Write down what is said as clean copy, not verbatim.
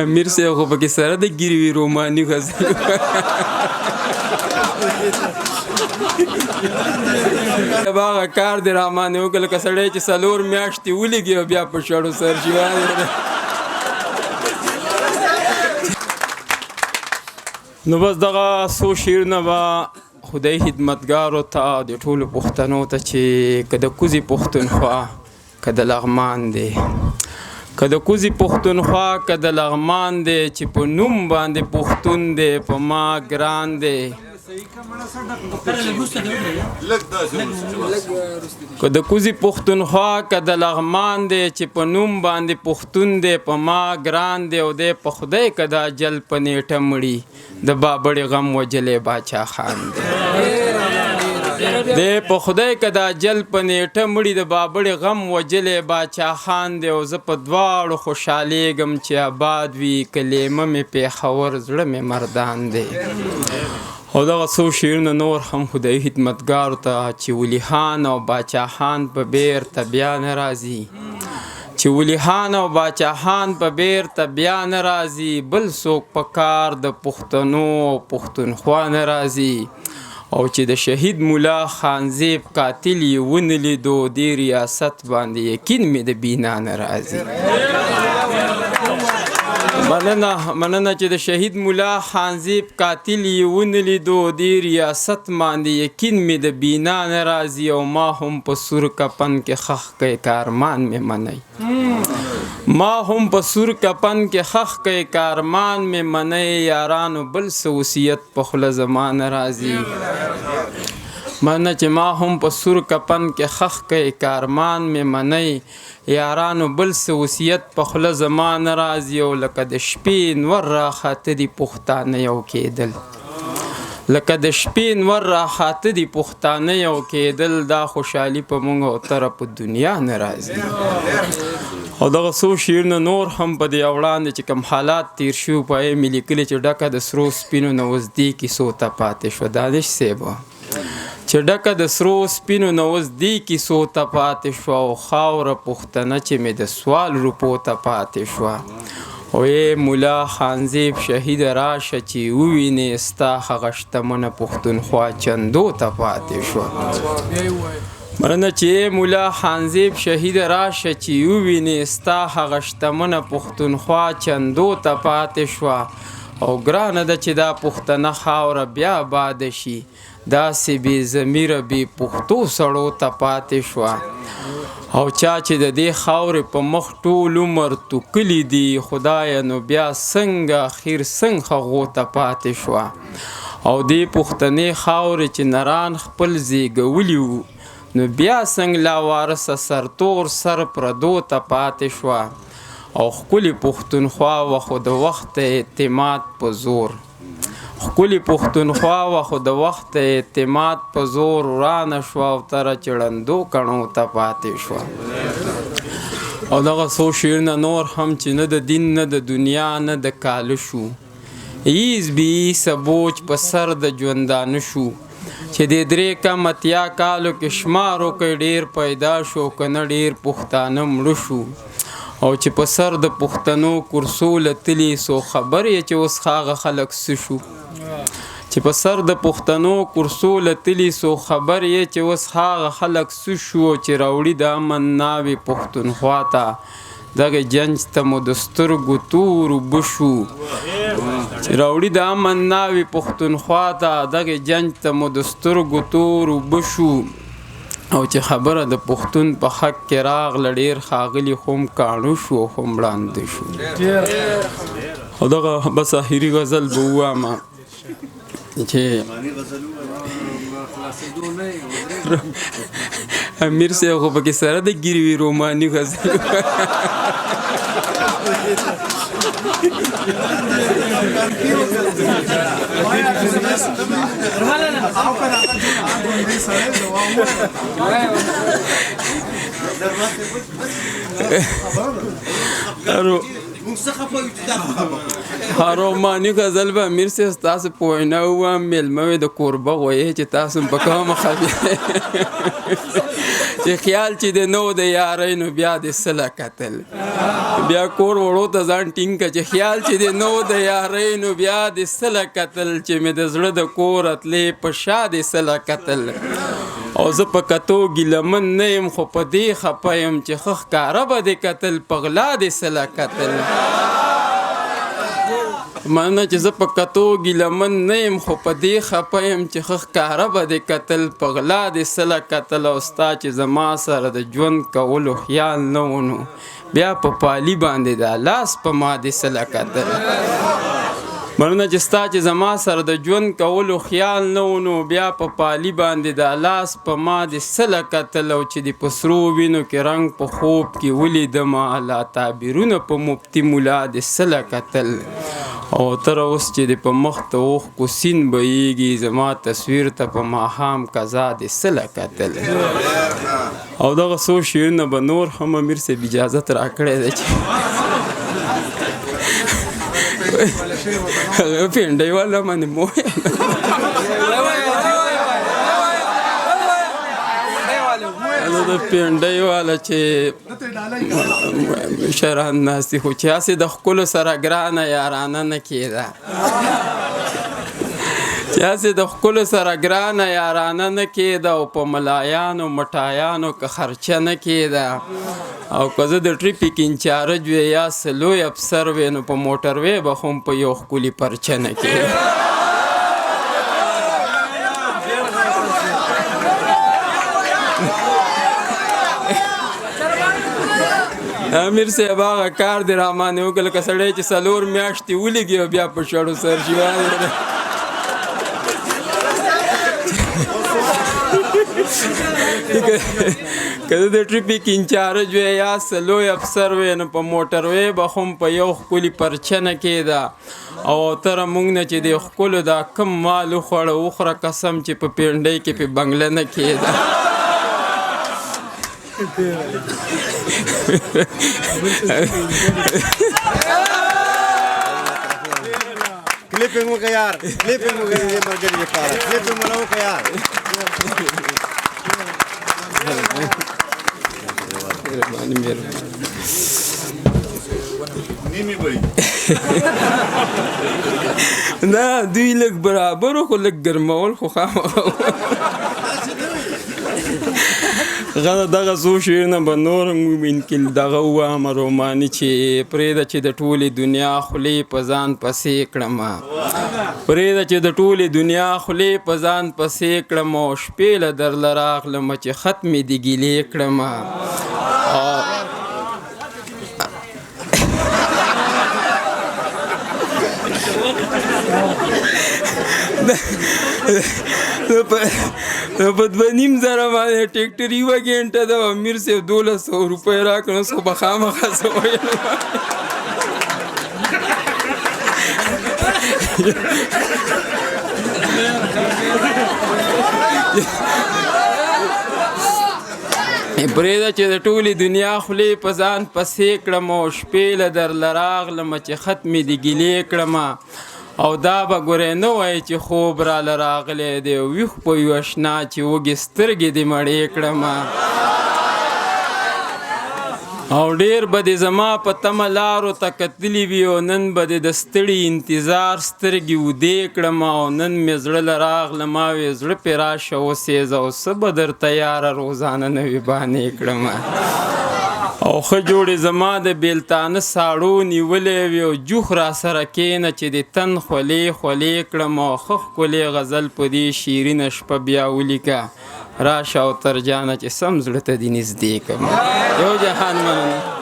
امیر صاحب خو پکې سره د ګیروي روماني غزل باغه کار دی رحمانه وکړه لکه سړی چې څلور میاشتې ولګي او بیا په شړو سر شي نو بس دغه څو شعرونه به خدای خدمتګارو ته د ټولو پښتنو ته چې که د کوزي پښتونخوا که د لغمان دی که د کوزي پښتونخوا که د لغمان دی چې په نوم باندې پښتون دی په ما ګران دی که د کوزي پښتونخوا که د لغمان دی چې په نوم باندې پښتون دی په ما ګران دی او دی په خدای که دا جل په نیټه مړي د بابړې غم وجلی باچا خان دی په خدای که دا جل په نیټه مړي د بابړې غم وجلی باچا خان دی او زه په دواړو خوشحالیږم چې آباد وي کلیمه مې پېښور زړه مې مردان دی او دغه څو شعرونه نور هم خدای خدمتګارو ته چې ولی خان او باچا خان په بیرته بیا نه راځي چې ولی خان او باچا خان په بیرته بیا نه راځي بل څوک په کار د پښتنو او پښتونخوا نه راځي او چې د شهید مولا خانزیب قاتل یې ونه لیدو دې ریاست باندې یقین مې د بینا نه راځي مننه چې د شهید مولا خانزیب قاتل یې ونه لیدو دې ریاست باندې یقین مې د بینا نه راځي او ما هم په سور کپن کې خښ کوي کارمان مې منئ ما هم په سور کپن کې خښ کوي کارمان مې منئ یارانو بل څه وصیت په خوله زما نه راځي مننه چې ما هم په سور کپن کې خښ کوي کارمان مې منئ یارانو بل څه وصیت په خوله زما نه راځي او لکه د شپې نور راخاته دي پښتانه یو کېدل لکه د شپې نور راخاته دي پښتانه یو کېدل دا خوشحالي په موږ او تره په دنیا نه راځي او دغه څو شعرونه نور هم په دې وړاندې چې کوم حالات تیر شو په یې مې لیکلي چې ډکه د سرو سپینو نه اوس دې کیسو ته پاتې شوه دانش صاحب چې ډکه د سرو سپینو نه اوس دې کیسو ته پاتې شوه او خاوره پښتنه چې مې د سوال روپو ته پاتې شوه او ای مولا خانزیب شهید راشه چې ووینې ستا هغه شتمنه پښتونخوا چندو ته پاتې شوه مننه چې ای مولا خانزیب شهید راشه چې ووینې ستا هغه شتمنه پښتونخوا چندو ته پاتې شوه او ګرانه ده چې دا پښتنه خاوره بیا آباده شي داسې بې ضمیره بې پښتو سړو ته پاتې شوه او چا چې د دې خاورې په مخ ټول عمر توکلي دي خدایه نو بیا څنګه اخر څنګه هغو ته پاتې شوه او دې پښتنې خاورې چې نران خپل زیږولي وو نو بیا څنګه لا وارثه سرتور سر پردو ته پاتې شوه او ښکلې پښتونخوا وه خو د وخت اعتماد په زور ښکلې پښتونخوا وه خو د وخت اعتماد په زور ورانه شوه او تره چې ړندو کڼو ته پاتې شوه او دغه څو شعرونه نور هم چې نه د دین نه د دنیا نه د کاله شو ایز بی ایسه بوج په سر د ژوندانه شو چې د درې کم اتیا کالو کې شمار وکړ ډېر پیدا شو که نه ډېر پښتانه مړه شو او چې په سر د پښتنو کرسو لتلی سو خبر یې چې اوس هغه خلک څه شو چې په سر د پښتنو کرسو لتلی سو خبر یې چې اوس هغه خلک څه شو چې راوړي د امن ناوې پښتونخوا ته دغه جنج ته مو د سترګو تور اوبه شو چې راوړي د امن ناوې پښتونخوا ته دغه جنج ته مو د سترګو تور اوبه شو او چې خبره د پښتون په حق کې راغله ډېر ښاغلي خو هم کاڼو شو خو هم ړانده شو او دغه بس اخري غزل به ووایمه چې امیر صاحب خو پکې سره د ګیروي روماني غزل روماني غزل به امیر صاحب ستاسو په وینا ووایم میلمه مې د کوربه غویې چې تاسو په کومه خبرې چې خیال چې د نو د یارۍ نو بیا د سله کتل بیا کور وړو ته ځان ټینګ که چې خیال چې د نو د یارۍ نو بیا د سله کتل چې مې د زړه د کور اتلې په شا د سله کتل او زه په کتو ګیلمن نه یم خو په دې خفه یم چې ښه ښکاره به د کتل په غلا د سله کتل مننه چې زه په کتو ګیلمن نه یم خو په دې خفه یم چې ښه ښکاره به د کتل په غلا د سله کتل او ستا چې زما سره د ژوند کولو خیال نه و نو بیا په پالي باندې دا لاس په ما د سله کتل مننه چې ستا چې زما سره د ژوند کولو خیال نه و نو بیا په پالي باندې دا لاس په ما د سله کتل او چې د په سرو وینو کې رنګ په خوب کې ولیدمه لا تعبیرونه په مفتي ملا د سله کتل او تر اوس چې د په مخ ته اوښکو سین بهیږي زما تصویر ته په ماښام قضا د سله کتل او دغه څو شعرونه به نور هم امیر صاحب اجازت راکړی دی چې پینډۍ والا باندې مویه د پینډۍ والا چې شران ناستي خو چې هسې د ښکلو سره ګرانه یارانه نه کېده چې هسې د ښکلو سره ګرانه یارانه نه کېده او په ملایانو مټایانو که خرچه نه کېده او که زه د ټریفیک انچارج وې یا څه لوی افسر وې نو په موټر وې به خو هم په یو ښکلي پرچه نه کېده امیر صاحب هغه کار دې رامانې وکړه لکه سړی چې 4 میاشتې ولګي او بیا په شړو سر شي که زه د ټریفیک انچارج وې یا څه لوی افسر وې نو په موټر وې به خو هم په یو ښکلي پرچه نه کېده او تره موږ نه چې د ښکلو دا کم مال وخوړه وخوره قسم چې په پینډۍ کې پې بنګله نه کېده کلیپینګ وکړه یار کلیپینګ وکړه دې ملګري لپاره کلیپینګ ونه وکړه یار نه دوی لږ برابر خو لږ ګرمول خو خامخا دغه څو شعرونه به نور ممکن دغه ووایم روماني چې پرېږده چې د ټولې دنیا خولې په ځان پسې کړمه پرېږده چې د ټولې دنیا خولې په ځان پسې کړمه او شپې له درله راغلمه چې خط مې د ګیلې کړمه په 2,500 باندې ټیکټر یوه ګنټه ده او امیر صاحب 1200 روپۍ راکړه نو به خامخا څه ویل پرېږده چې د ټولې دنیا خولې په ځان پسې کړم او شپې له درله راغلمه چې خط مې د ګیلې کړمه او دا به ګورې نه وایي چې خوب راله راغلی دی ویښ په یو اشنا چې وږې سترګې دې مړې کړمه او ډېر به دې زما په تمه لارو ته کتلي وي او نن به دې د ستړي انتظار سترګې ودې کړمه او نن مې زړه له راغله ما وې زړه پې راشه وسېزه او څه به درته یاره روزانه نوې بانې کړمه او ښه جوړې زما د بیلتانه ساړو نیولې وي او جوخ را سره کښېنه چې د تن خولې خولې کړم او ښه ښکلې غزل په دې شیرینه شپه بیا ولیکه راشه او تر جانه چې سم زړه ته دې نږدې کړم یو جهان مننه